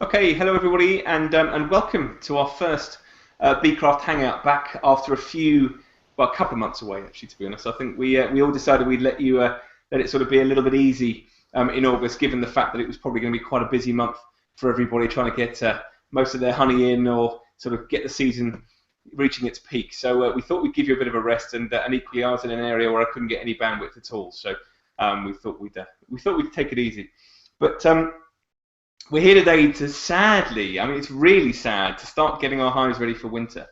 Okay, hello everybody, and welcome to our first Beecroft Hangout back after a couple of months away. Actually, to be honest, I think we all decided we'd let it sort of be a little bit easy in August, given the fact that it was probably going to be quite a busy month for everybody trying to get most of their honey in or sort of get the season reaching its peak. So we thought we'd give you a bit of a rest, and equally, I was in an area where I couldn't get any bandwidth at all, so we thought we'd take it easy, but. We're here today to sadly, I mean, it's really sad to start getting our hives ready for winter.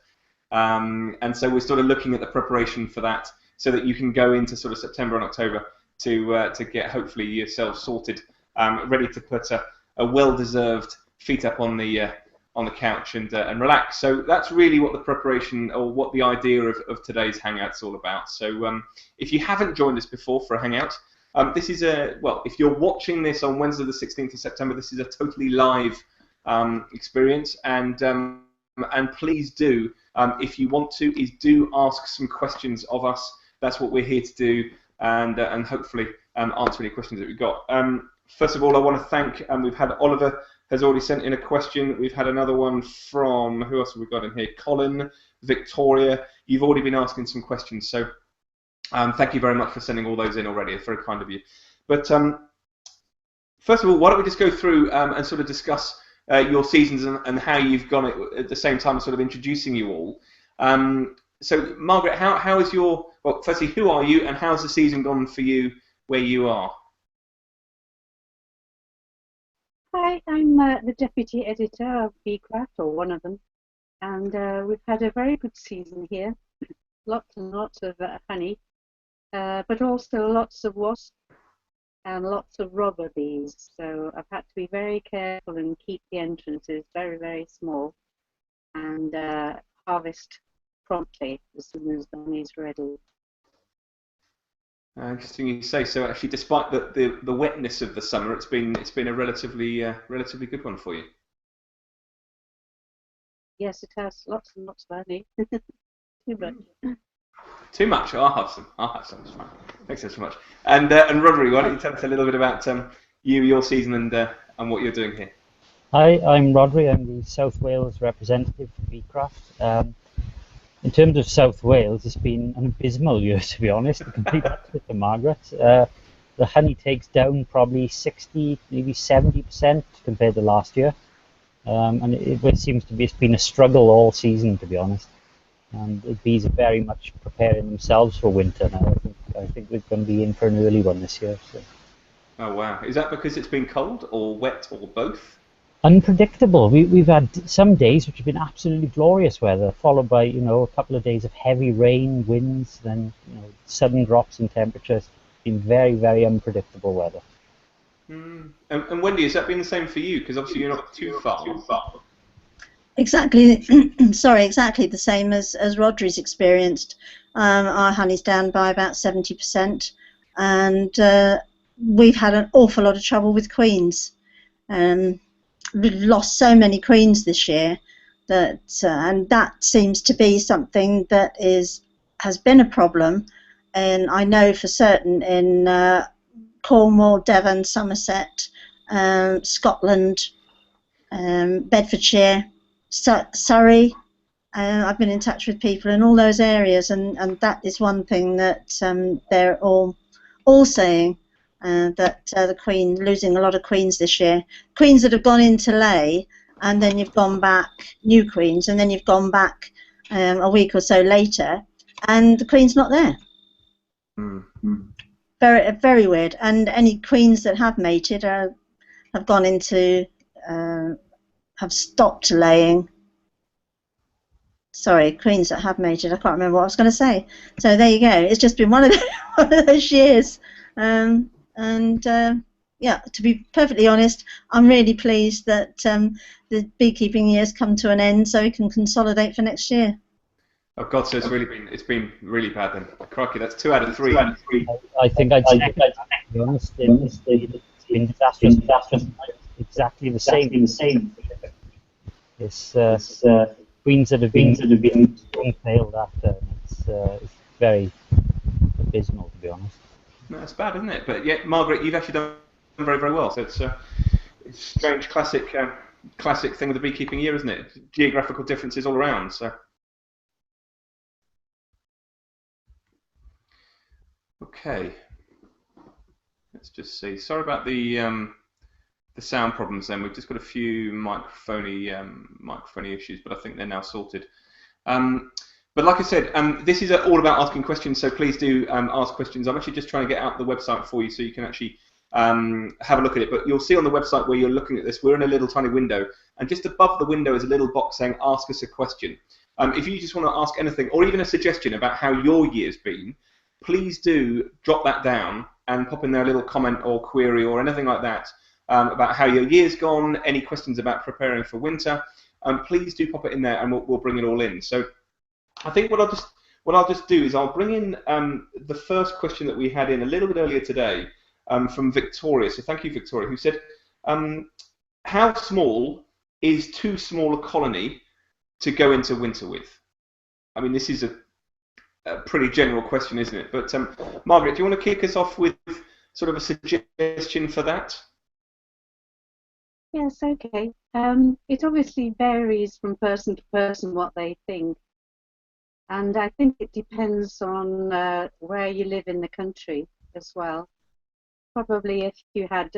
And so we're sort of looking at the preparation for that so that you can go into sort of September and October to get hopefully yourself sorted, ready to put a well-deserved feet up on the couch and relax. So that's really what the preparation or what the idea of today's hangout's all about. So if you haven't joined us before for a hangout, this is if you're watching this on Wednesday the 16th of September, this is a totally live experience, and please do, if you want to, do ask some questions of us. That's what we're here to do, and hopefully answer any questions that we've got. First of all, I want to thank, we've had Oliver has already sent in a question. We've had another one from, who else have we got in here? Colin, Victoria. You've already been asking some questions, so thank you very much for sending all those in already. It's very kind of you. But first of all, why don't we just go through and sort of discuss your seasons and how you've gone at the same time, sort of introducing you all. So, Margaret, how is well, firstly, who are you and how's the season gone for you where you are? Hi, I'm the deputy editor of Beecroft, or one of them, and we've had a very good season here. Lots and lots of honey, but also lots of wasps and lots of robber bees. So I've had to be very careful and keep the entrances very, very small and harvest promptly as soon as the honey's ready. Interesting you say. So actually, despite the wetness of the summer, it's been a relatively good one for you. Yes, it has lots and lots of honey. Too much. Too much. I'll have some. It's fine. Thanks so much. And Rodri, why don't you tell us a little bit about your season and what you're doing here? Hi, I'm Rodri. I'm the South Wales representative for Beecroft. In terms of South Wales, it's been an abysmal year, to be honest. The complete opposite to Margaret. The honey takes down probably 60, maybe 70% compared to last year, and it seems to be it's been a struggle all season, to be honest. And the bees are very much preparing themselves for winter now. I think we're going to be in for an early one this year. So. Oh wow! Is that because it's been cold or wet or both? Unpredictable. We've had some days which have been absolutely glorious weather, followed by a couple of days of heavy rain, winds, then sudden drops in temperatures. It's been very, very unpredictable weather. And Wendy, has that been the same for you? Because obviously you're not too far. Exactly. Sorry, exactly the same as Rodri's experienced. Our honey's down by about 70%, and we've had an awful lot of trouble with queens. We've lost so many queens this year that, and that seems to be something that has been a problem. And I know for certain in Cornwall, Devon, Somerset, Scotland, Bedfordshire, Surrey. I've been in touch with people in all those areas, and that is one thing that they're all saying, that the queen, losing a lot of queens this year. Queens that have gone into lay, and then you've gone back, new queens, and then you've gone back a week or so later, and the queen's not there. Very, very weird. And any queens that have mated have gone into, have stopped laying. Sorry, queens that have mated. I can't remember what I was going to say. So there you go. It's just been one of those years. Yeah, to be perfectly honest, I'm really pleased that the beekeeping year's come to an end, so we can consolidate for next year. Oh God, so it's been really bad then. Crikey, that's 2 out of 3. I think I'd say, to be honest, it's been disastrous. Exactly the same. It's queens that have been failed after. It's very abysmal, to be honest. No, that's bad, isn't it? But yet, Margaret, you've actually done very, very well. So it's strange, classic classic thing of the beekeeping year, isn't it? Geographical differences all around. So, okay, let's just see. Sorry about the sound problems. Then we've just got a few microphony issues, but I think they're now sorted. But like I said, this is all about asking questions, so please do ask questions. I'm actually just trying to get out the website for you so you can actually have a look at it. But you'll see on the website where you're looking at this, we're in a little tiny window, and just above the window is a little box saying ask us a question. If you just want to ask anything, or even a suggestion about how your year's been, please do drop that down and pop in there a little comment or query or anything like that about how your year's gone, any questions about preparing for winter. Please do pop it in there and we'll bring it all in. So I think what I'll just do is I'll bring in the first question that we had in a little bit earlier today from Victoria. So thank you, Victoria, who said, how small is too small a colony to go into winter with? I mean, this is a pretty general question, isn't it? But Margaret, do you want to kick us off with sort of a suggestion for that? Yes, okay. It obviously varies from person to person what they think. And I think it depends on where you live in the country as well. Probably if you had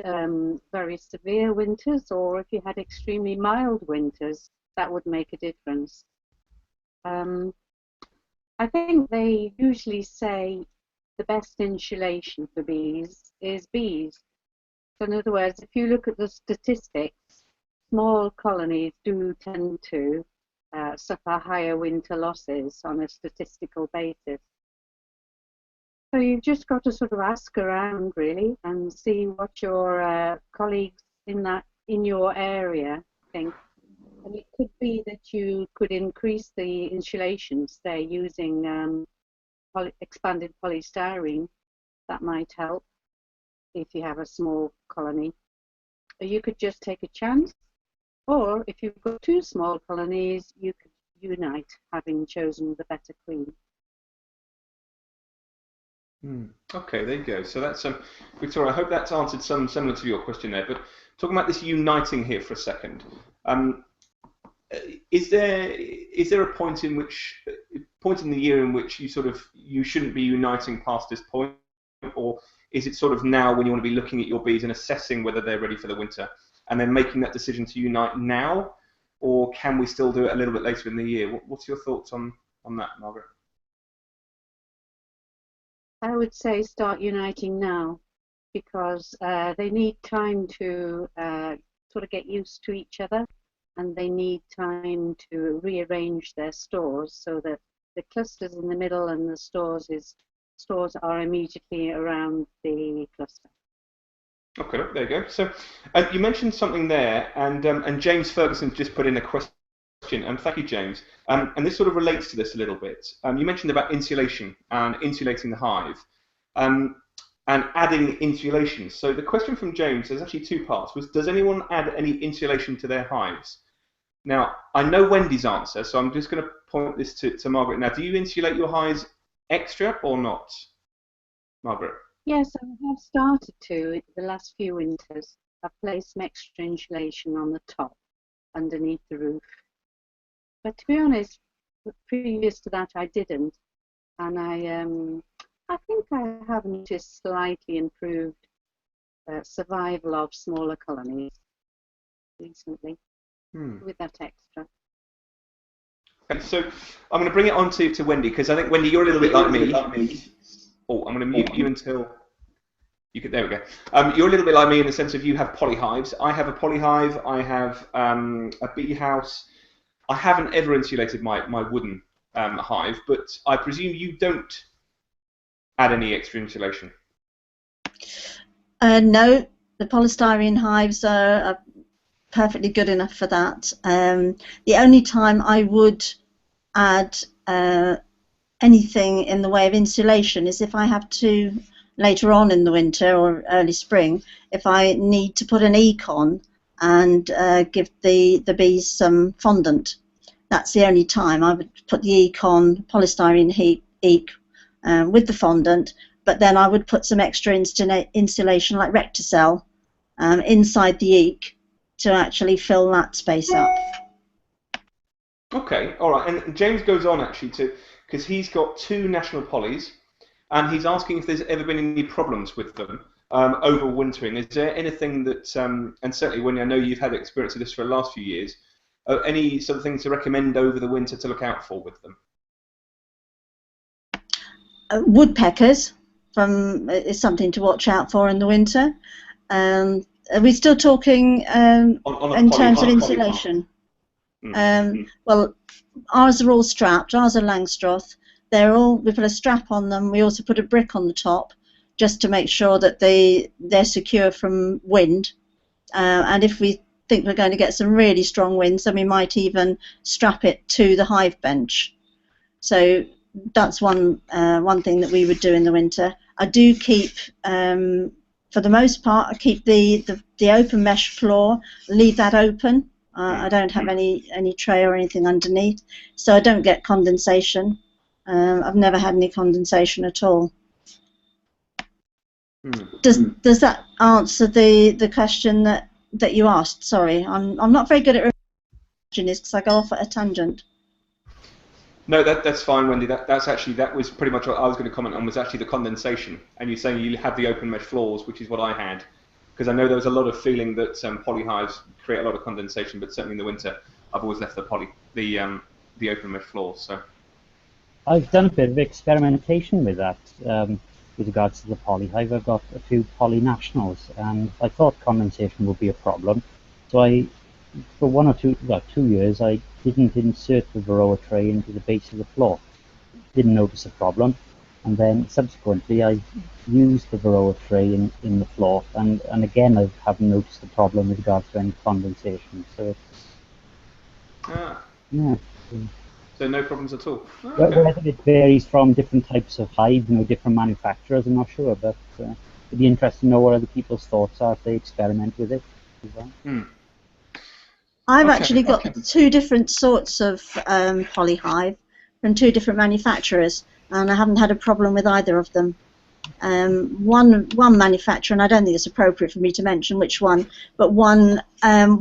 very severe winters or if you had extremely mild winters, that would make a difference. I think they usually say the best insulation for bees is bees. So in other words, if you look at the statistics, small colonies do tend to suffer higher winter losses on a statistical basis. So you've just got to sort of ask around really and see what your colleagues in your area think. And it could be that you could increase the insulation, say using expanded polystyrene. That might help if you have a small colony. Or you could just take a chance. Or if you've got two small colonies, you could unite, having chosen the better queen. Okay, there you go. So that's Victoria. I hope that's answered some similar to your question there. But talking about this uniting here for a second, is there a point in the year in which you shouldn't be uniting past this point, or is it sort of now when you want to be looking at your bees and assessing whether they're ready for the winter, and then making that decision to unite now, or can we still do it a little bit later in the year? What's your thoughts on that, Margaret? I would say start uniting now because they need time to sort of get used to each other, and they need time to rearrange their stores so that the clusters in the middle and the stores are immediately around the cluster. Okay, there you go. So you mentioned something there, and James Ferguson just put in a question, and thank you, James. And this sort of relates to this a little bit. You mentioned about insulation and insulating the hive, and adding insulation. So the question from James, there's actually two parts, was does anyone add any insulation to their hives? Now, I know Wendy's answer, so I'm just going to point this to Margaret. Now, do you insulate your hives extra or not, Margaret? Yes, I have started to the last few winters. I've placed some extra insulation on the top, underneath the roof. But to be honest, previous to that, I didn't, and I think I have noticed slightly improved survival of smaller colonies recently with that extra. Okay, so I'm going to bring it on to Wendy, because I think, Wendy, you're a little bit like me. Oh, I'm going to mute you until you can. There we go. You're a little bit like me in the sense of you have polyhives. I have a polyhive. I have a bee house. I haven't ever insulated my wooden hive, but I presume you don't add any extra insulation. No, the polystyrene hives are perfectly good enough for that. The only time I would add anything in the way of insulation is if I have to, later on in the winter or early spring, if I need to put an econ and give the bees some fondant. That's the only time I would put the econ polystyrene eke with the fondant, but then I would put some extra insulation like Recticel inside the eke to actually fill that space up. Okay, all right. And James goes on actually because he's got 2 national polys, and he's asking if there's ever been any problems with them overwintering. Is there anything that, and certainly when I know you've had experience of this for the last few years, any sort of things to recommend over the winter to look out for with them? Woodpeckers is something to watch out for in the winter. Are we still talking in terms of insulation? Well, ours are all strapped. Ours are Langstroth. We put a strap on them. We also put a brick on the top, just to make sure that they're secure from wind. And if we think we're going to get some really strong winds, then we might even strap it to the hive bench. So that's one thing that we would do in the winter. I do keep, for the most part, I keep the open mesh floor, leave that open. I don't have any tray or anything underneath, so I don't get condensation. I've never had any condensation at all. Does that answer the question that you asked? Sorry, I'm not very good at remembering this because I go off at a tangent. No, that's fine, Wendy. That was pretty much what I was going to comment on, was actually the condensation. And you're saying you have the open mesh floors, which is what I had, because I know there was a lot of feeling that polyhives create a lot of condensation, but certainly in the winter, I've always left the open mesh floors. So I've done a bit of experimentation with that with regards to the polyhive. I've got a few polynationals, and I thought condensation would be a problem. So for 2 years, I didn't insert the Varroa tray into the base of the floor. Didn't notice a problem. And then subsequently, I used the Varroa tray in the floor, and again, I haven't noticed a problem with regards to any condensation. So yeah. So no problems at all. Oh, okay. Whether it varies from different types of hive, different manufacturers, I'm not sure, but it'd be interesting to know what other people's thoughts are if they experiment with it as well. I've actually got 2 different sorts of polyhive from 2 different manufacturers, and I haven't had a problem with either of them. One manufacturer, and I don't think it's appropriate for me to mention which one, but one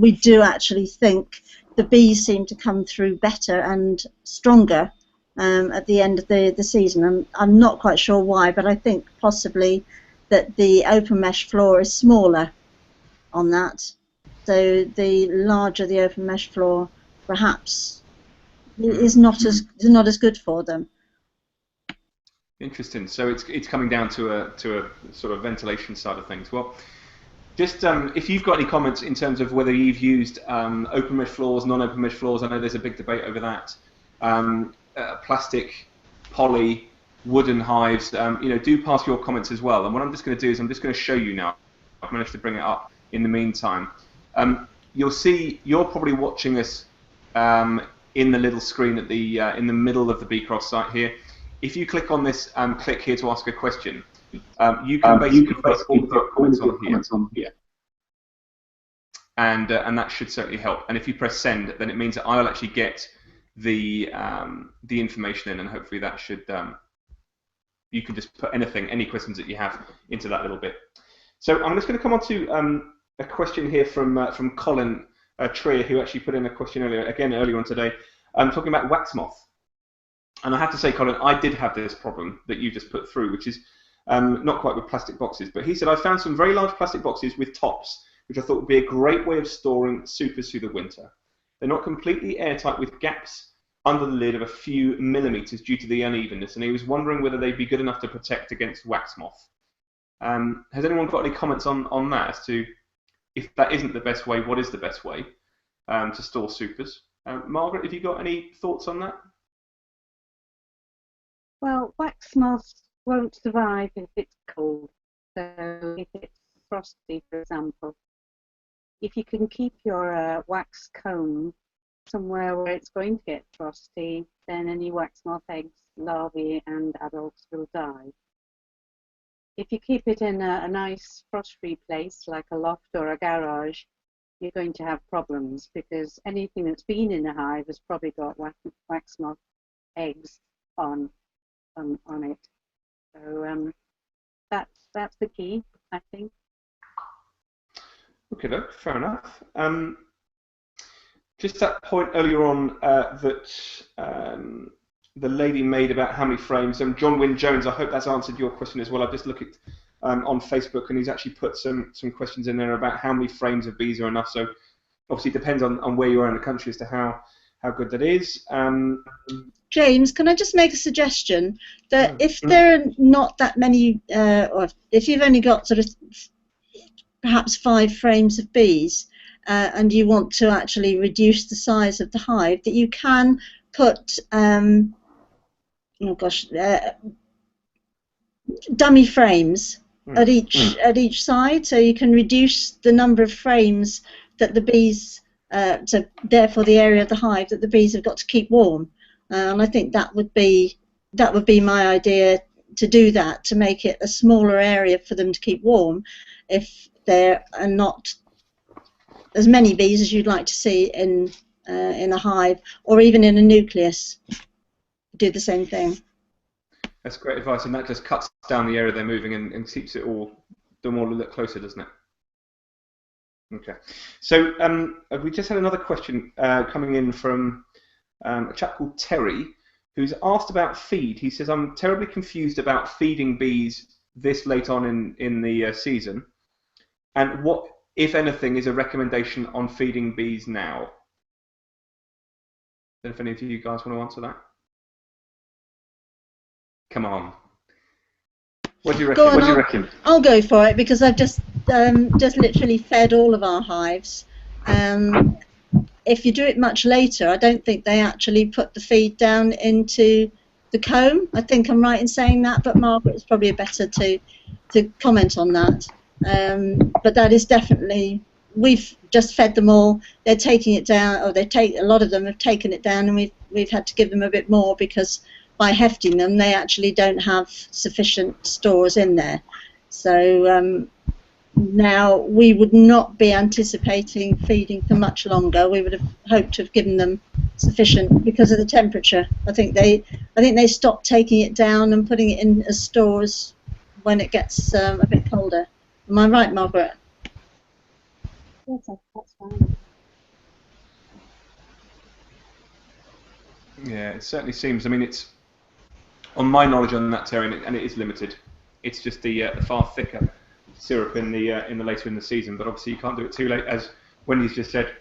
we do actually think the bees seem to come through better and stronger at the end of the season. I'm not quite sure why, but I think possibly that the open mesh floor is smaller on that. So the larger the open mesh floor, perhaps, is not as good for them. Interesting. So it's coming down to a sort of ventilation side of things. Well, just if you've got any comments in terms of whether you've used open mesh floors, non-open mesh floors, I know there's a big debate over that. Plastic, poly, wooden hives. Do pass your comments as well. And what I'm just going to do is I'm just going to show you now. I've managed to bring it up in the meantime. You'll see you're probably watching us in the little screen at the in the middle of the Beecroft site here. If you click on this, click here to ask a question. You can basically put all of your comments on here, and that should certainly help. And if you press send, then it means that I'll actually get the information in, and hopefully that should you can just put any questions that you have into that little bit. So I'm just going to come on to a question here from Colin Trier, who actually put in a question earlier on today, talking about wax moth. And I have to say, Colin, I did have this problem that you just put through, which is not quite with plastic boxes. But he said, I found some very large plastic boxes with tops, which I thought would be a great way of storing supers through the winter. They're not completely airtight, with gaps under the lid of a few millimeters due to the unevenness, and he was wondering whether they'd be good enough to protect against wax moth. Has anyone got any comments on that as to if that isn't the best way, what is the best way to store supers? Margaret, have you got any thoughts on that? Well, wax moths won't survive if it's cold. So if it's frosty, for example, if you can keep your wax comb somewhere where it's going to get frosty, then any wax moth eggs, larvae and adults will die. If you keep it in a nice frost-free place like a loft or a garage, you're going to have problems because anything that's been in a hive has probably got wax moth eggs on it. So that's the key, I think. Okay, look, fair enough. Just that point earlier on that the lady made about how many frames. John Wynne Jones, I hope that's answered your question as well. I've just looked at on Facebook, and he's actually put some questions in there about how many frames of bees are enough. So obviously it depends on where you are in the country as to how good that is. James, can I just make a suggestion that if Mm. there are not that many, or if you've only got sort of perhaps 5 frames of bees, and you want to actually reduce the size of the hive, that you can put, dummy frames at each side, so you can reduce the number of frames that the bees, so therefore the area of the hive that the bees have got to keep warm. And I think that would be my idea, to do that, to make it a smaller area for them to keep warm, if there are not as many bees as you'd like to see in a hive, or even in a nucleus. Do the same thing. That's great advice, and that just cuts down the area they're moving and keeps it all them all a little closer, doesn't it? Okay. So we just had another question coming in from a chap called Terry, who's asked about feed. He says, I'm terribly confused about feeding bees this late on in the season, and what, if anything, is a recommendation on feeding bees now? I don't know if any of you guys want to answer that. Come on. What do you reckon? Go on, I'll go for it, because I've just literally fed all of our hives. If you do it much later, I don't think they actually put the feed down into the comb. I think I'm right in saying that, but Margaret is probably better to comment on that. But that is definitely, we've just fed them all. They're taking it down, or a lot of them have taken it down, and we've had to give them a bit more, because by hefting them, they actually don't have sufficient stores in there. So now we would not be anticipating feeding for much longer. We would have hoped to have given them sufficient because of the temperature. I think they stopped taking it down and putting it in as stores when it gets a bit colder. Am I right, Margaret? Yes, that's fine. Yeah, it certainly seems. I mean, it's on my knowledge on that, Terry, and it is limited. It's just the far thicker syrup in the later in the season. But obviously, you can't do it too late, as Wendy's just said.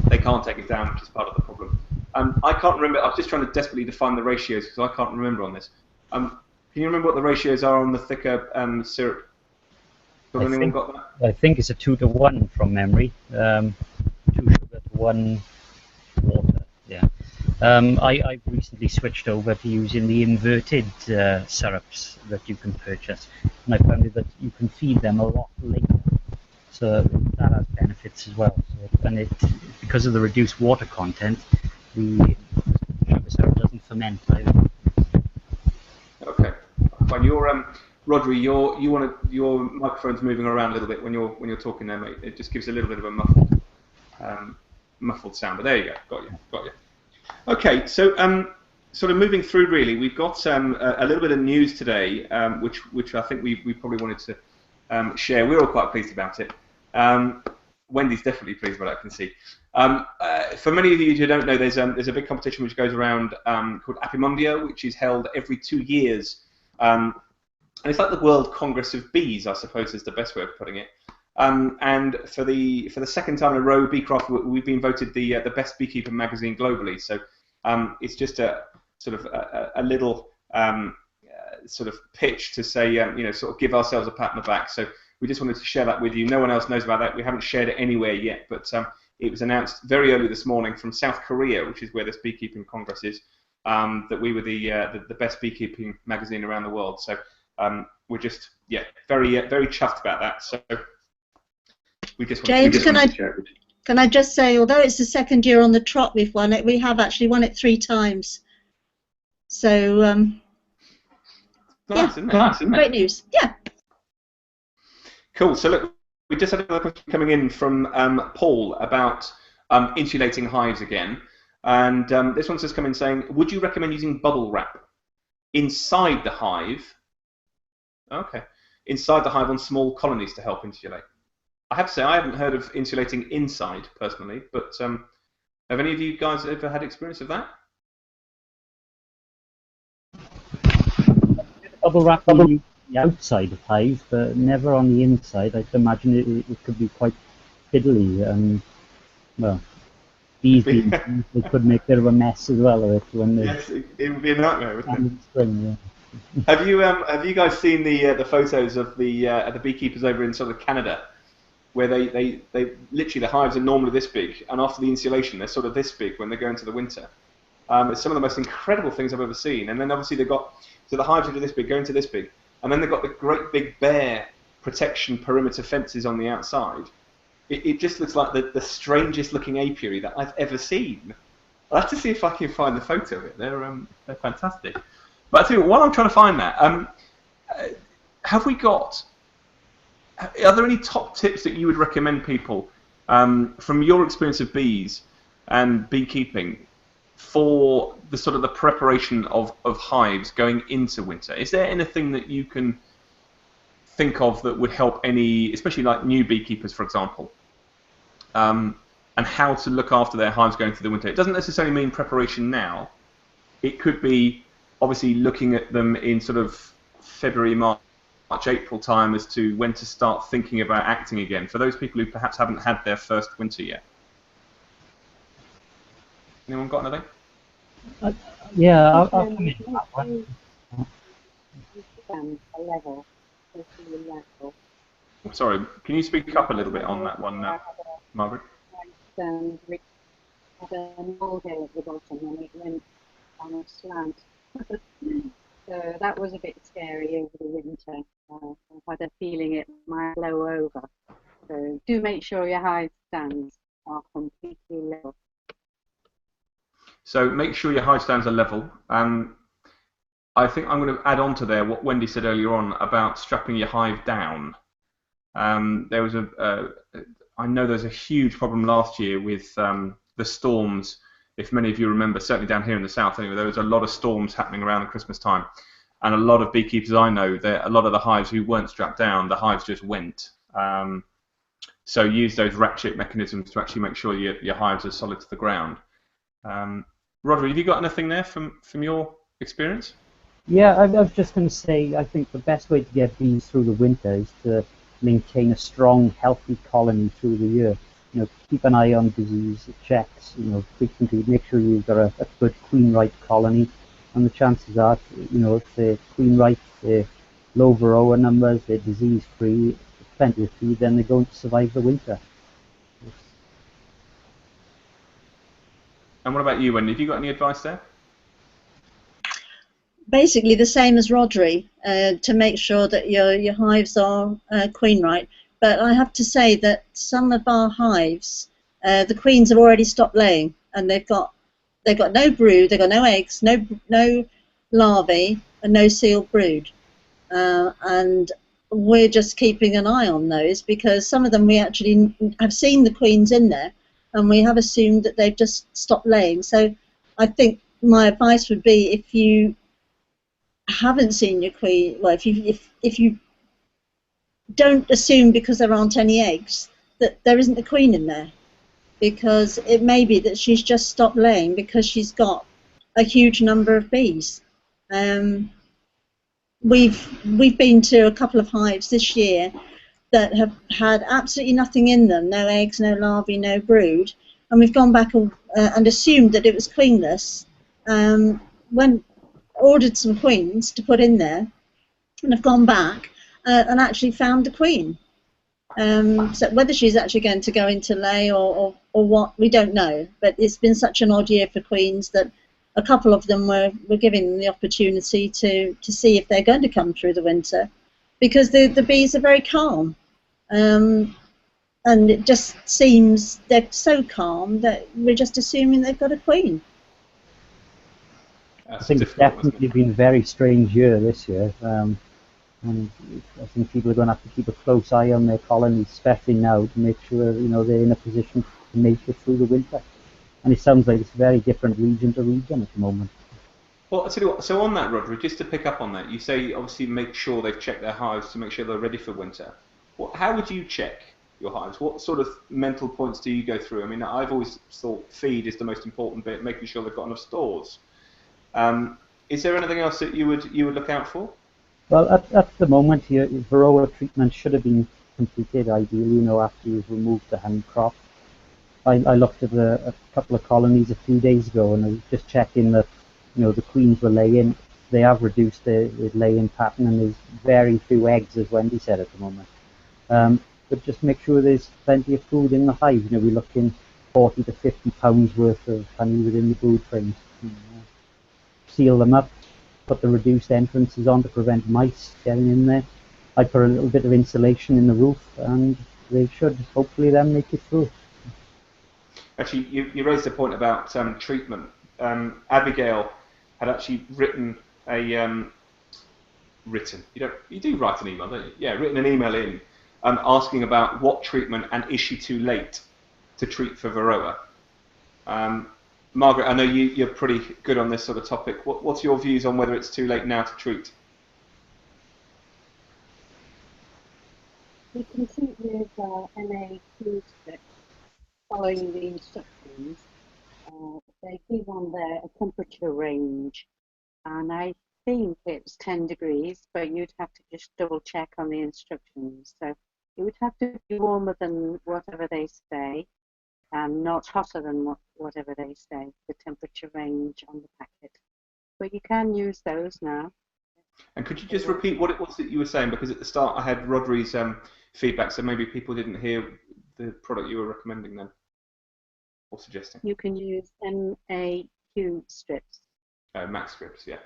They can't take it down, which is part of the problem. I can't remember. I was just trying to desperately define the ratios, because I can't remember on this. Can you remember what the ratios are on the thicker syrup? I think it's a 2-to-1 from memory. 2 sugar to 1 water. Yeah. I've recently switched over to using the inverted syrups that you can purchase, and I found that you can feed them a lot later, so that has benefits as well. And because of the reduced water content, the sugar syrup doesn't ferment either. Okay, fine. Rodri, your microphone's moving around a little bit when you're talking there, mate. It just gives a little bit of a muffled sound. But there you go. Got you. Okay, so sort of moving through, really, we've got a little bit of news today, which I think we probably wanted to share. We're all quite pleased about it. Wendy's definitely pleased about it, I can see. For many of you who don't know, there's a big competition which goes around called Apimundia, which is held every 2 years. And it's like the World Congress of Bees, I suppose, is the best way of putting it. And for the second time in a row, Beecroft, we've been voted the best beekeeping magazine globally. So it's just a sort of a little sort of pitch to say, sort of give ourselves a pat on the back. So we just wanted to share that with you. No one else knows about that. We haven't shared it anywhere yet, but it was announced very early this morning from South Korea, which is where this beekeeping congress is, that we were the best beekeeping magazine around the world. So we're just very chuffed about that. So we just James, can I just say, although it's the second year on the trot we've won it, we have actually won it 3 times. So nice, isn't it? Great news. Yeah. Cool. So look, we just had another question coming in from Paul about insulating hives again, and this one's just come in saying, would you recommend using bubble wrap inside the hive? Okay, inside the hive on small colonies to help insulate. I have to say I haven't heard of insulating inside personally, but have any of you guys ever had experience of that? Bubble wrap on the outside of hives, but never on the inside. I can imagine it could be quite fiddly and, well, bees being bees, they could make a bit of a mess as well of it when they Yes, it would be a nightmare, wouldn't it? in spring. Yeah. Have you guys seen the photos of the beekeepers over in sort of Canada, where they literally the hives are normally this big, and after the insulation they're sort of this big when they go into the winter. It's some of the most incredible things I've ever seen. And then obviously they've got so the hives are this big, going to this big, and then they've got the great big bare protection perimeter fences on the outside. It just looks like the strangest looking apiary that I've ever seen. I'll have to see if I can find the photo of it. They're fantastic. But I tell you what, while I'm trying to find that, have we got? Are there any top tips that you would recommend people from your experience of bees and beekeeping for the sort of the preparation of hives going into winter? Is there anything that you can think of that would help any, especially like new beekeepers, for example, and how to look after their hives going through the winter? It doesn't necessarily mean preparation now. It could be obviously looking at them in sort of February, March, April time as to when to start thinking about acting again for those people who perhaps haven't had their first winter yet. Anyone got anything? Yeah, I'll come in on that one. A level, level. Sorry, can you speak up a little bit on that one, Margaret? Which had a molding at the bottom and it went on a slant. So that was a bit scary over the winter. I've had a feeling it might blow over. So do make sure your hive stands are completely level. So make sure your hive stands are level. I think I'm going to add on to there what Wendy said earlier on about strapping your hive down. There was I know there's a huge problem last year with the storms. If many of you remember, certainly down here in the south anyway, there was a lot of storms happening around the Christmas time. And a lot of beekeepers I know, a lot of the hives who weren't strapped down, the hives just went. So use those ratchet mechanisms to actually make sure your hives are solid to the ground. Rodri, have you got anything there from your experience? Yeah, I was just going to say, I think the best way to get bees through the winter is to maintain a strong, healthy colony through the year. You know, keep an eye on disease checks. You know, frequently make sure you've got a good queen right colony, and the chances are, you know, if they're queen right, they're low varroa numbers, they're disease free, plenty of feed, then they're going to survive the winter. And what about you, Wendy? Have you got any advice there? Basically the same as Rodri, to make sure that your hives are queen right. But I have to say that some of our hives, the queens have already stopped laying, and they've got no brood, they've got no eggs, no larvae, and no sealed brood. And we're just keeping an eye on those because some of them we actually have seen the queens in there, and we have assumed that they've just stopped laying. So I think my advice would be, if you haven't seen your queen, well, if you don't assume because there aren't any eggs that there isn't a queen in there, because it may be that she's just stopped laying because she's got a huge number of bees. We've been to a couple of hives this year that have had absolutely nothing in them, no eggs, no larvae, no brood, and we've gone back and assumed that it was queenless. When ordered some queens to put in there, and have gone back and actually found a queen. So whether she's actually going to go into lay or what, we don't know. But it's been such an odd year for queens that a couple of them were given them the opportunity to see if they're going to come through the winter, because the bees are very calm. And it just seems they're so calm that we're just assuming they've got a queen. I think it's definitely been a very strange year this year, and I think people are going to have to keep a close eye on their colonies, especially now, to make sure, you know, they're in a position to make it through the winter. And it sounds like it's very different region to region at the moment. Well, I'll tell you what, so on that, Rodri, just to pick up on that, you say obviously make sure they've checked their hives to make sure they're ready for winter. How would you check your hives? What sort of mental points do you go through? I mean, I've always thought feed is the most important bit, making sure they've got enough stores. Is there anything else that you would look out for? Well, at the moment here, Varroa treatment should have been completed ideally, after you've removed the honey crop. I looked at a couple of colonies a few days ago, and I was just checking that, the queens were laying. They have reduced the laying pattern, and there's very few eggs, as Wendy said, at the moment. But just make sure there's plenty of food in the hive. We're looking 40 to 50 pounds worth of honey within the brood frames. Seal them up, put the reduced entrances on to prevent mice getting in there. I put a little bit of insulation in the roof, and they should hopefully then make it through. Actually, you raised a point about treatment. Abigail had actually written you do write an email, don't you? Yeah, written an email in asking about what treatment and is she too late to treat for Varroa. Margaret, I know you're pretty good on this sort of topic. What's your views on whether it's too late now to treat? We can treat with MA2 strips following the instructions. They give on there a temperature range, and I think it's 10 degrees, but you'd have to just double check on the instructions. So it would have to be warmer than whatever they say, and not hotter than whatever they say, the temperature range on the packet. But you can use those now. And could you just repeat what it was that you were saying? Because at the start I had Rodri's feedback, so maybe people didn't hear the product you were recommending then, or suggesting. You can use MAQ strips. Max strips, yeah.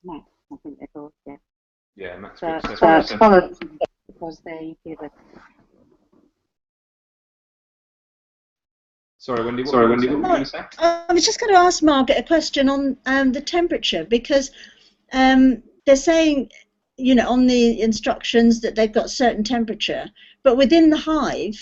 Max, I think they're called, yeah. Yeah, Max strips. Because they give it. Sorry, Wendy, what were you going to say? I was just going to ask Margaret a question on the temperature, because they're saying, on the instructions that they've got certain temperature, but within the hive,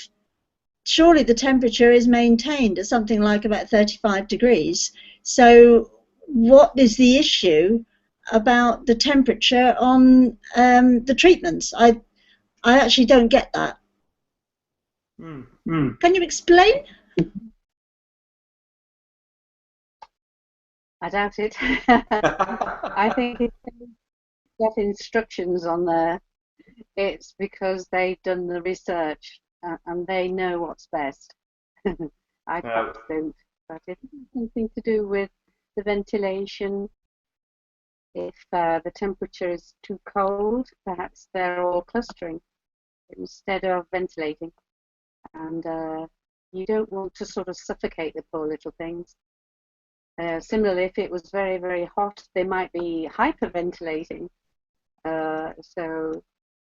surely the temperature is maintained at something like about 35 degrees. So what is the issue about the temperature on the treatments? I actually don't get that. Can you explain? I doubt it. I think if they've got instructions on there, it's because they've done the research and they know what's best. I perhaps don't, but it has something to do with the ventilation. If the temperature is too cold, perhaps they're all clustering instead of ventilating. And you don't want to sort of suffocate the poor little things. Similarly, if it was very, very hot, they might be hyperventilating. So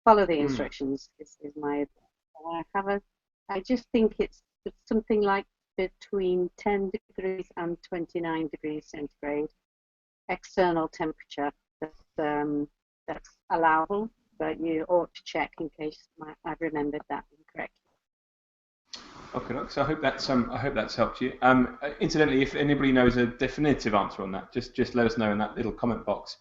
follow the instructions is my advice. I just think it's something like between 10 degrees and 29 degrees centigrade external temperature that's allowable, but you ought to check in case I've remembered that incorrectly. Okay, so I hope that's helped you. Incidentally, if anybody knows a definitive answer on that, just let us know in that little comment box.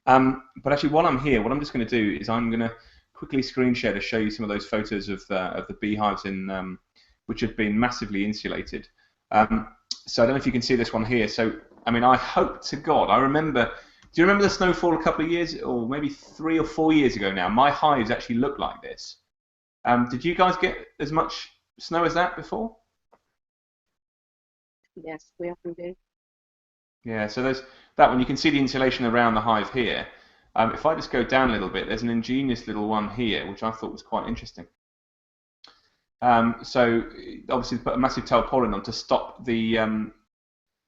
But actually, while I'm here, what I'm just going to do is I'm going to quickly screen share to show you some of those photos of the beehives which have been massively insulated. So I don't know if you can see this one here. So I mean, I hope to God I remember. Do you remember the snowfall a couple of years, or maybe 3 or 4 years ago now? My hives actually looked like this. Did you guys get as much snow as that before? Yes, we often do. Yeah, so there's that one. You can see the insulation around the hive here. If I just go down a little bit, there's an ingenious little one here, which I thought was quite interesting. So obviously put a massive tarpaulin on to stop the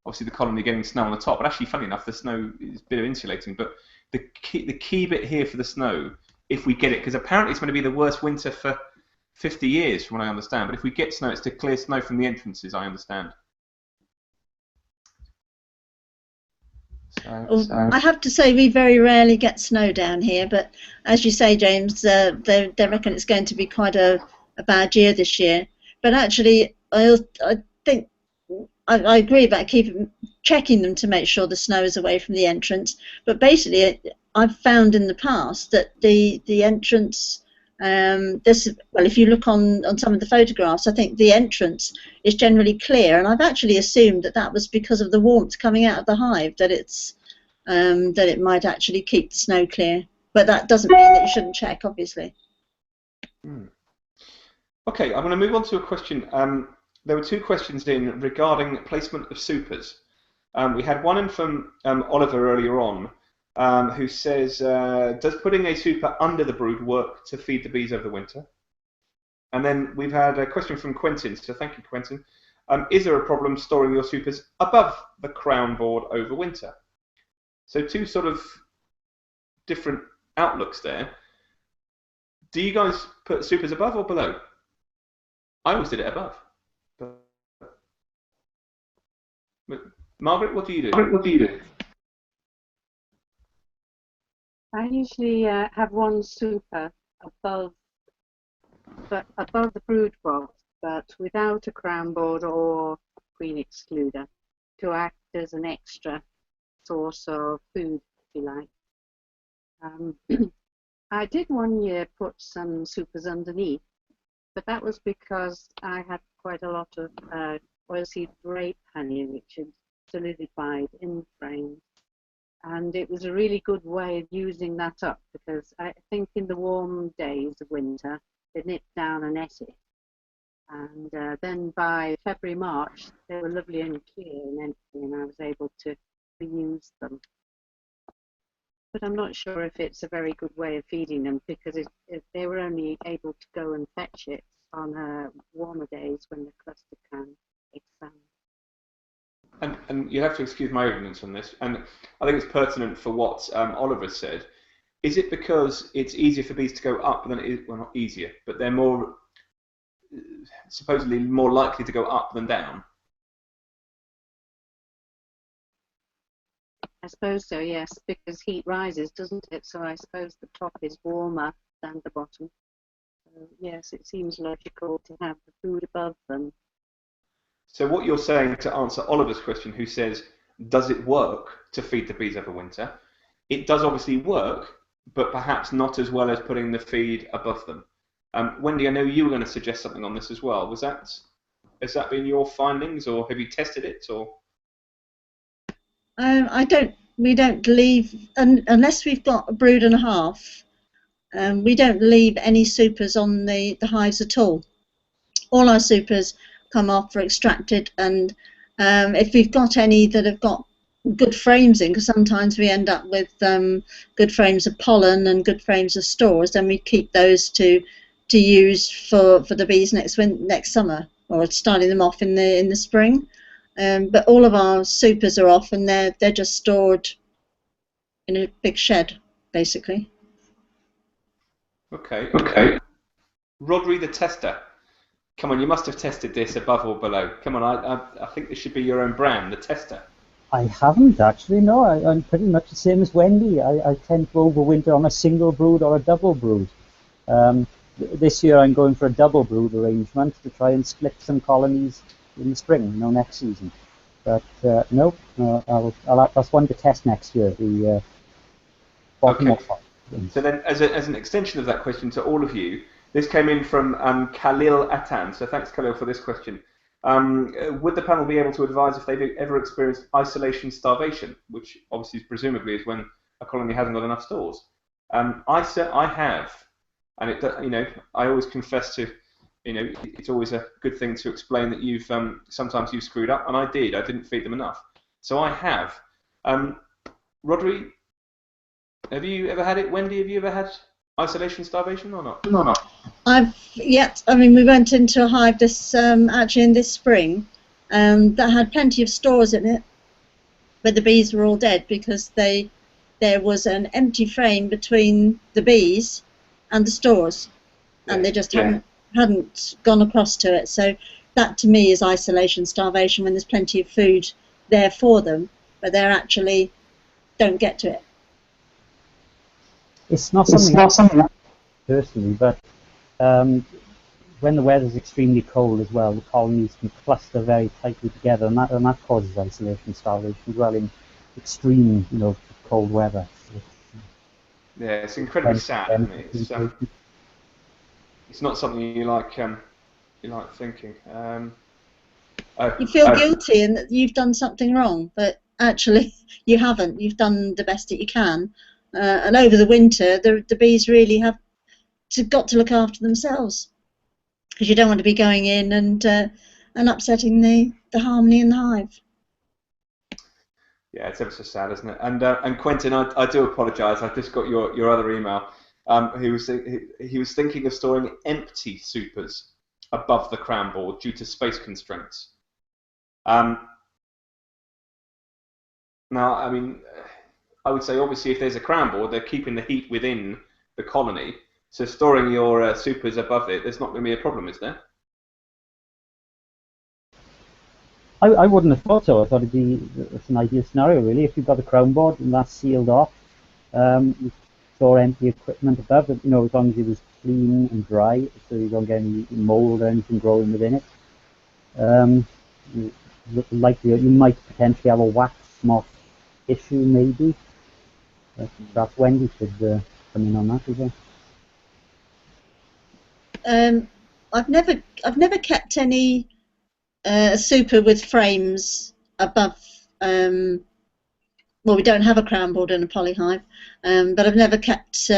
obviously the colony getting snow on the top. But actually, funny enough, the snow is a bit of insulating. But the key bit here for the snow, if we get it, because apparently it's going to be the worst winter for 50 years, from what I understand. But if we get snow, it's to clear snow from the entrances, I understand. So. I have to say we very rarely get snow down here, but as you say, James, they reckon it's going to be quite a bad year this year. But actually, I think I agree about checking them to make sure the snow is away from the entrance. But basically, I've found in the past that the entrance Well, if you look on some of the photographs, I think the entrance is generally clear, and I've actually assumed that that was because of the warmth coming out of the hive, that it might actually keep the snow clear. But that doesn't mean that you shouldn't check, obviously. Okay, I'm going to move on to a question. There were two questions in regarding placement of supers. We had one in from Oliver earlier on, who says, does putting a super under the brood work to feed the bees over the winter? And then we've had a question from Quentin, so thank you, Quentin. Is there a problem storing your supers above the crown board over winter? So two sort of different outlooks there. Do you guys put supers above or below? I always did it above. But Margaret, what do you do? I usually have one super above the brood box, but without a crown board or queen excluder, to act as an extra source of food, if you like. I did one year put some supers underneath, but that was because I had quite a lot of oilseed rape honey, which had solidified in frames. And it was a really good way of using that up, because I think in the warm days of winter, they nip down and ate it. And then by February, March, they were lovely and clear and empty, and I was able to reuse them. But I'm not sure if it's a very good way of feeding them, because if they were only able to go and fetch it on warmer days when the cluster can expand. And you have to excuse my ignorance on this, and I think it's pertinent for what Oliver said. Is it because it's easier for bees to go up than it is, well, not easier, but they're more, supposedly more likely to go up than down? I suppose so, yes, because heat rises, doesn't it? So I suppose the top is warmer than the bottom. So yes, it seems logical to have the food above them. So what you're saying, to answer Oliver's question, who says, does it work to feed the bees over winter? It does obviously work, but perhaps not as well as putting the feed above them. Wendy, I know you were going to suggest something on this as well. Has that been your findings, or have you tested it, or? We don't leave, unless we've got a brood and a half, we don't leave any supers on the hives at all. All our supers come off, are extracted, and if we've got any that have got good frames in, because sometimes we end up with good frames of pollen and good frames of stores, then we keep those to use for the bees next summer, or starting them off in the spring. But all of our supers are off, and they're just stored in a big shed, basically. Okay. Rodri the tester. Come on, you must have tested this above or below. Come on, I think this should be your own brand, the tester. I haven't actually, no. I'm pretty much the same as Wendy. I tend to overwinter on a single brood or a double brood. This year I'm going for a double brood arrangement to try and split some colonies in the spring, next season. But no, that's one to test next year. The bottom Okay. So then, as an extension of that question to all of you, this came in from Khalil Atan. So thanks, Khalil, for this question. Would the panel be able to advise if they've ever experienced isolation starvation, which obviously presumably is when a colony hasn't got enough stores? I have, and I always confess to, it's always a good thing to explain that sometimes you've screwed up, and I didn't feed them enough, so I have. Rodri, have you ever had it? Wendy, have you ever had isolation starvation or not? No. We went into a hive actually in this spring, that had plenty of stores in it, but the bees were all dead because there was an empty frame between the bees and the stores, and they just hadn't gone across to it. So that to me is isolation starvation, when there's plenty of food there for them, but they actually don't get to it. It's not something personally, but when the weather's extremely cold as well, the colonies can cluster very tightly together, and that causes isolation starvation as well in extreme, cold weather. Yeah, it's incredibly sad, isn't it? it's not something you like thinking. You feel guilty and that you've done something wrong, but actually you haven't. You've done the best that you can. And over the winter, the bees really have got to look after themselves, because you don't want to be going in and upsetting the harmony in the hive. Yeah, it's ever so sad, isn't it? And Quentin, I do apologise. I've just got your other email. He was thinking of storing empty supers above the crown board due to space constraints. Now, I mean, I would say obviously if there's a crown board, they're keeping the heat within the colony. So storing your supers above it, there's not going to be a problem, is there? I wouldn't have thought so. I thought it's an ideal scenario, really. If you've got a crown board and that's sealed off, you store empty equipment above it, as long as it was clean and dry, so you don't get any mold or anything growing within it. You might potentially have a wax moth issue, maybe. Perhaps Wendy should come in on that as well. I've never kept any super with frames above. Well, we don't have a crown board in a polyhive, but I've never kept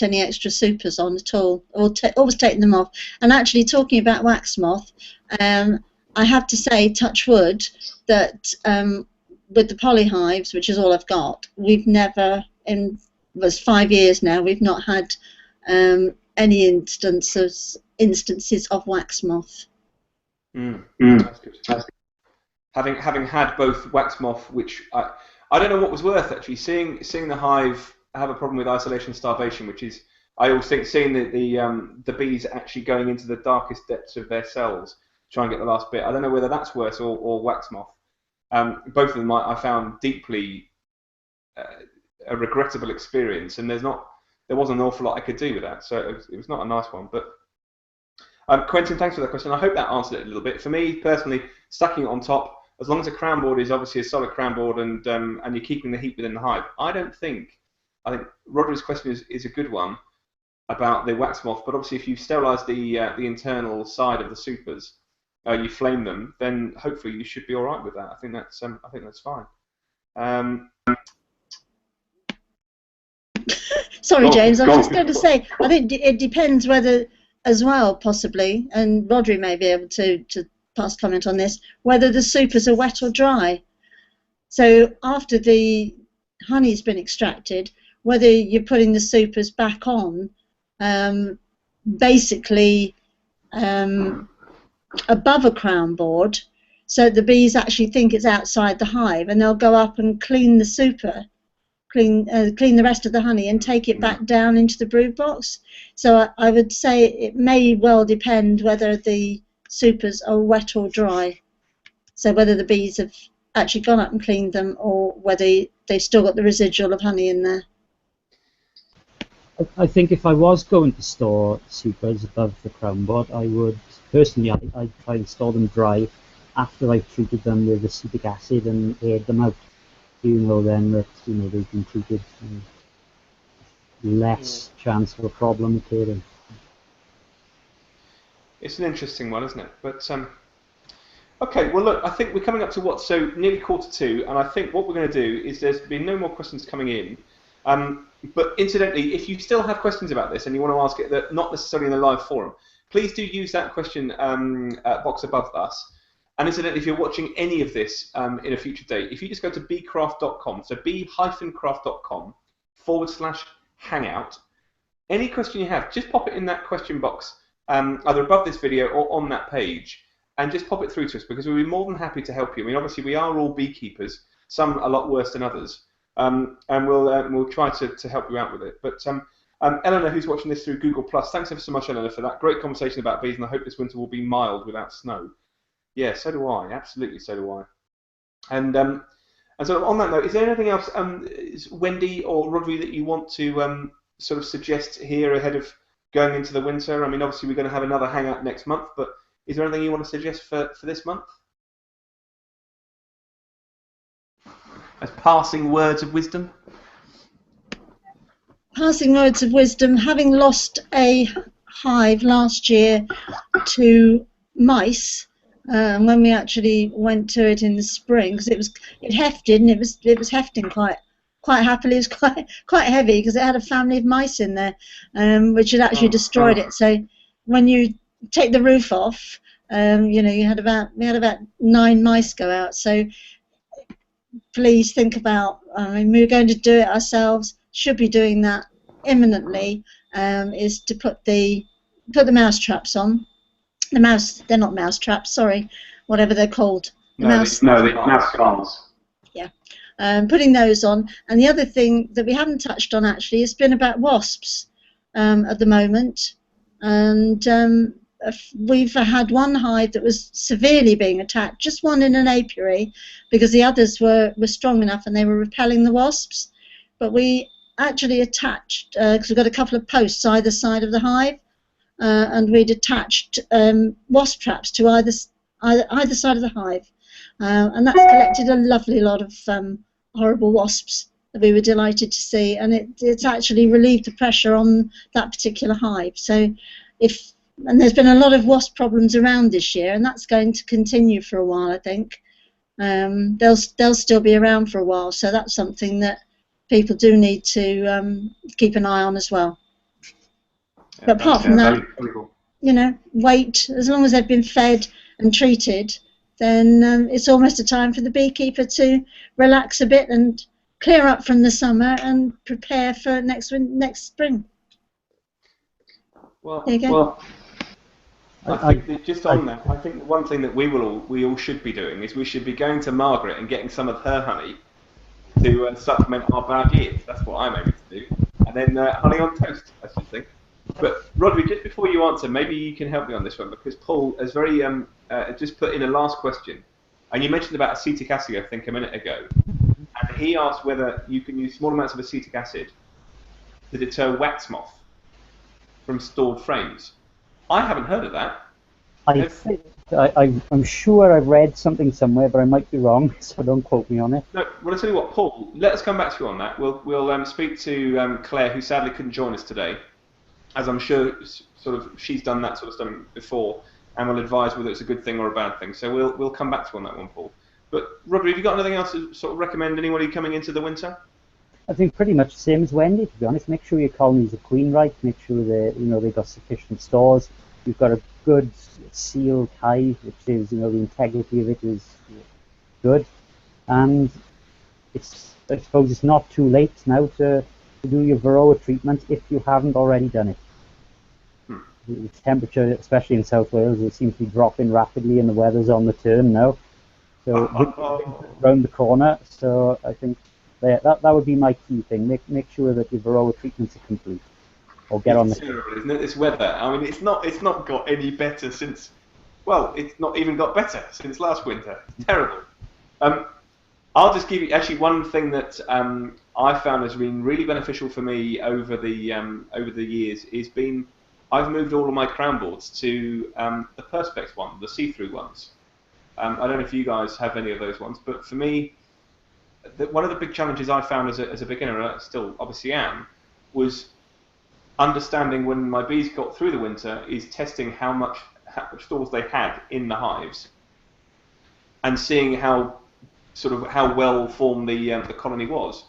any extra supers on at all. Always taken them off. And actually, talking about wax moth, I have to say, touch wood, that with the polyhives, which is all I've got, we've never, it was 5 years now, we've not had any instances of wax moth. That's good. Having had both wax moth, which I don't know what was worth actually, seeing the hive have a problem with isolation starvation, which is, I always think, seeing the bees actually going into the darkest depths of their cells to try and get the last bit. I don't know whether that's worse or wax moth. Both of them I found deeply a regrettable experience, and there wasn't an awful lot I could do with that, so it was not a nice one. But Quentin, thanks for that question. I hope that answered it a little bit. For me personally, stacking it on top, as long as the crown board is obviously a solid crown board and you're keeping the heat within the hive, I think Roderick's question is a good one about the wax moth. But obviously, if you sterilise the internal side of the supers, you flame them, then hopefully you should be all right with that. I think that's fine. Sorry, James. I was just going to say, I think it depends whether, as well, possibly, and Rodri may be able to pass comment on this, whether the supers are wet or dry. So after the honey's been extracted, whether you're putting the supers back on, basically above a crown board, so the bees actually think it's outside the hive, and they'll go up and clean the super, clean the rest of the honey, and take it back down into the brood box. So I would say it may well depend whether the supers are wet or dry. So whether the bees have actually gone up and cleaned them, or whether they've still got the residual of honey in there. I think if I was going to store supers above the crown board, I would personally I'd try and store them dry after I've treated them with acetic acid and aired them out. Then that they've been treated, and less chance of a problem appearing. It's an interesting one, isn't it? But okay, well look, I think we're coming up to nearly 1:45, and I think what we're going to do is there's been no more questions coming in. But incidentally, if you still have questions about this and you want to ask it, not necessarily in a live forum, please do use that question box above us. And incidentally, if you're watching any of this in a future date, if you just go to beecroft.com, so b-craft.com/hangout, any question you have, just pop it in that question box, either above this video or on that page, and just pop it through to us, because we'll be more than happy to help you. I mean, obviously, we are all beekeepers, some a lot worse than others, and we'll try to help you out with it. But Eleanor, who's watching this through Google+, thanks ever so much, Eleanor, for that great conversation about bees, and I hope this winter will be mild without snow. Yeah, so do I. Absolutely, so do I. And sort of on that note, is there anything else, Wendy or Rodri, that you want to sort of suggest here ahead of going into the winter? I mean, obviously we're going to have another hangout next month, but is there anything you want to suggest for this month? As passing words of wisdom? Passing words of wisdom, having lost a hive last year to mice. When we actually went to it in the spring, because it hefted, and it was hefting quite happily. It was quite heavy because it had a family of mice in there, which had actually destroyed it. So when you take the roof off, you know, we had about 9 mice go out. So please think about. I mean, we were going to do it ourselves. Should be doing that imminently. Is to put the mouse traps on. They're not mouse traps, sorry, whatever they're called. The mouse guards. Yeah, putting those on. And the other thing that we haven't touched on actually has been about wasps at the moment. And we've had one hive that was severely being attacked, just one in an apiary, because the others were strong enough and they were repelling the wasps. But we actually attached, because we've got a couple of posts either side of the hive, and we'd attached wasp traps to either side of the hive, and that's collected a lovely lot of horrible wasps that we were delighted to see, and it's actually relieved the pressure on that particular hive. So and there's been a lot of wasp problems around this year, and that's going to continue for a while, I think. They'll still be around for a while, so that's something that people do need to keep an eye on as well. But apart from that, you know, wait. As long as they've been fed and treated, then it's almost a time for the beekeeper to relax a bit and clear up from the summer and prepare for next spring. Well, there you go. I think that just on that, I think one thing that we all should be doing is we should be going to Margaret and getting some of her honey to supplement our bad years. That's what I'm aiming to do. And then honey on toast, I should think. But Rodri, just before you answer, maybe you can help me on this one, because Paul has very just put in a last question, and you mentioned about acetic acid, I think, a minute ago, and he asked whether you can use small amounts of acetic acid to deter wax moth from stored frames. I haven't heard of that. I'm sure I've read something somewhere, but I might be wrong, so don't quote me on it. No, well, I'll tell you what, Paul, let us come back to you on that. We'll speak to Claire, who sadly couldn't join us today, as I'm sure she's done that sort of stuff before, and will advise whether it's a good thing or a bad thing. So we'll come back to you on that one, Paul. But Rodri, have you got anything else to sort of recommend anybody coming into the winter? I think pretty much the same as Wendy, to be honest. Make sure your colonies are queen right. Make sure they've got sufficient stores. You've got a good sealed hive, which is, the integrity of it is good. And I suppose it's not too late now to do your varroa treatment if you haven't already done it. The temperature, especially in South Wales, it seems to be dropping rapidly, and the weather's on the turn now. So round the corner. So I think that would be my key thing. Make sure that your varroa treatments are complete, or get on the. It's terrible, isn't it? This weather. I mean, it's not got any better since. Well, it's not even got better since last winter. It's terrible. I'll just give you actually one thing that I found has been really beneficial for me over the years is I've moved all of my crown boards to the perspex one, the see-through ones. I don't know if you guys have any of those ones, but for me, one of the big challenges I found as a beginner, still obviously am, was understanding when my bees got through the winter is testing how much stores they had in the hives, and seeing how well formed the colony was.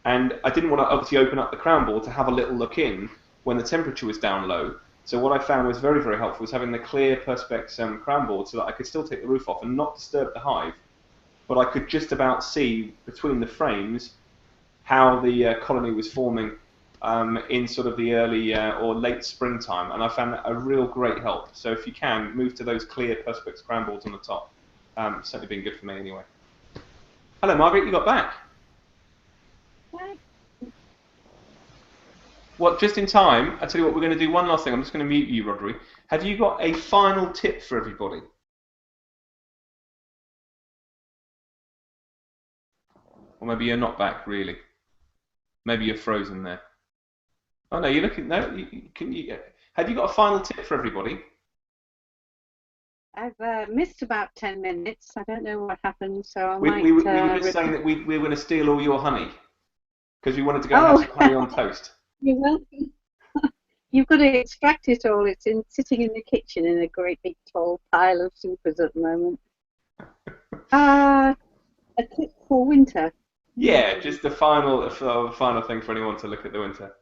And I didn't want to obviously open up the crown board to have a little look in when the temperature was down low. So what I found was very, very helpful was having the clear perspex crown board, so that I could still take the roof off and not disturb the hive, but I could just about see between the frames how the colony was forming in sort of the early or late springtime, and I found that a real great help. So if you can, move to those clear perspex crown boards on the top. Certainly been good for me anyway. Hello, Margaret, you got back. Hi. Well, just in time. I tell you what, we're going to do one last thing. I'm just going to mute you, Rodri. Have you got a final tip for everybody? Or maybe you're not back, really. Maybe you're frozen there. Oh no, you're looking. No, have you got a final tip for everybody? I've missed about 10 minutes. I don't know what happened, so I We might. were just saying that we were going to steal all your honey because we wanted to go and have some honey on toast. You're welcome. you've got to extract it all. It's sitting in the kitchen in a great big tall pile of supers at the moment. A tip for winter. Yeah, just the final thing for anyone to look at the winter.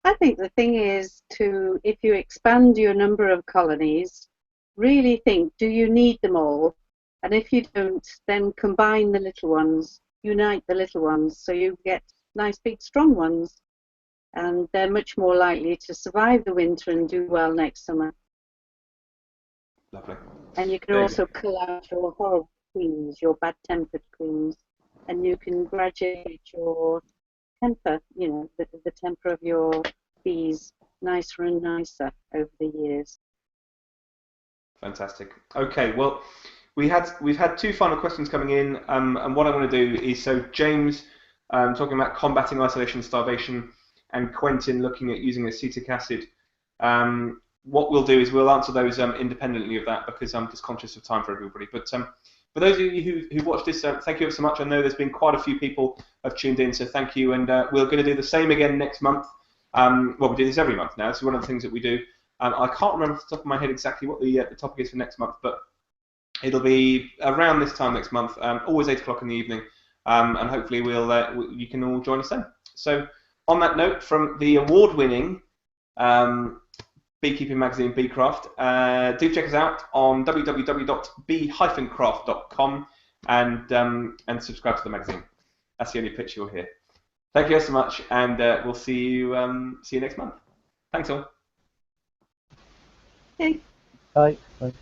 I think the thing is if you expand your number of colonies, really think, do you need them all? And if you don't, then combine the little ones, unite the little ones, so you get nice big strong ones. And they're much more likely to survive the winter and do well next summer. Lovely. And you can also cull out your horrible queens, your bad-tempered queens, and you can graduate your temper, the temper of your bees nicer and nicer over the years. Fantastic. Okay, well, we've had two final questions coming in, and what I want to do is, so James talking about combating isolation and starvation, and Quentin looking at using acetic acid. What we'll do is we'll answer those independently of that, because I'm just conscious of time for everybody. But for those of you who've watched this, thank you ever so much. I know there's been quite a few people have tuned in, so thank you. And we're going to do the same again next month. Well, we do this every month now. It's one of the things that we do. I can't remember off the top of my head exactly what the topic is for next month, but it'll be around this time next month, always 8 o'clock in the evening, and hopefully you can all join us then. So on that note, from the award-winning beekeeping magazine Beecroft, do check us out on www.bee-craft.com and subscribe to the magazine. That's the only pitch you'll hear. Thank you so much, and we'll see you next month. Thanks all. Okay. Bye. Bye.